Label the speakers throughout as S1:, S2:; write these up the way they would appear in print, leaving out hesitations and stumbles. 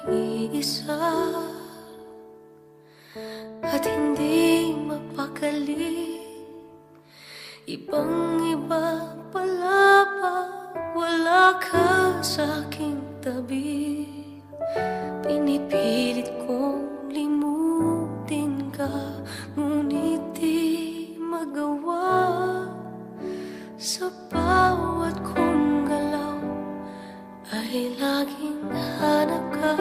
S1: nag-iisa at hindi mapakali. Ibang-iba pala pag wala ka sa aking tabi. Pinipilit kong limutin ka, ngunit di magawa. Sa bawat kong galaw ay laging hanap ka.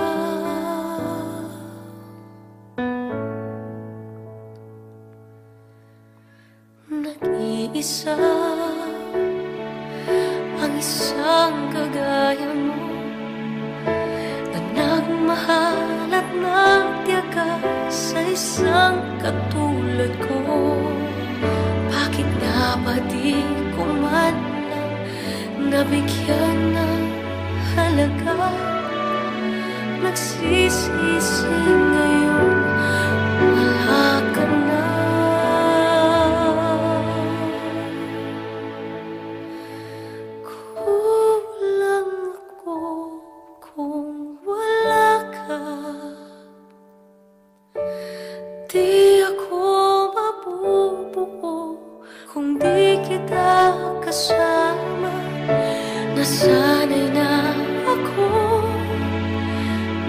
S1: Nag-iisa ang isang kagaya mo, na nagmahal at nagtiyaga sa isang katulad ko. Bakit nga ba di ko man lang nabigyan ng halaga? Nagsisisi ngayon, wala ka na. Kulang ako kung wala ka. Di ako mabubuo kung di kita kasama. Nasanay na ako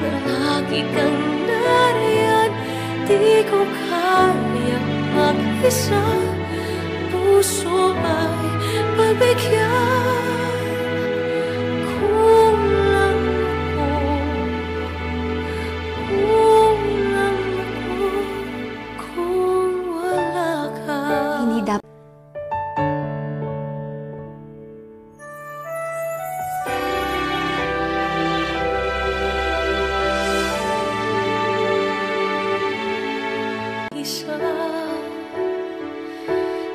S1: na lagi kang nariyan. Di ko kaya mag-isa, puso ay pagbigyan. Kulang ako, kulang ako kung wala ka.
S2: Hindi dapat
S1: isa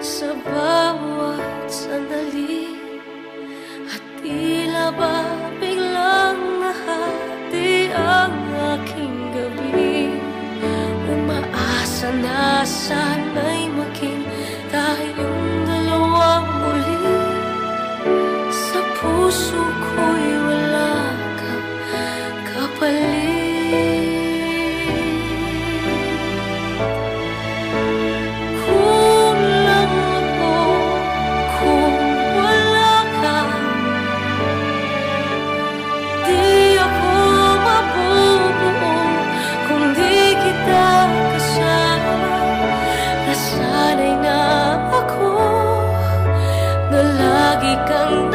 S1: sa bawat sandali, at tila ba biglang nahati ang aking gabi. Umaasa na sana'y maging tayong dalawang muli. Sa puso ko'y wala kang kapalit. Nasanay na ako na lagi kang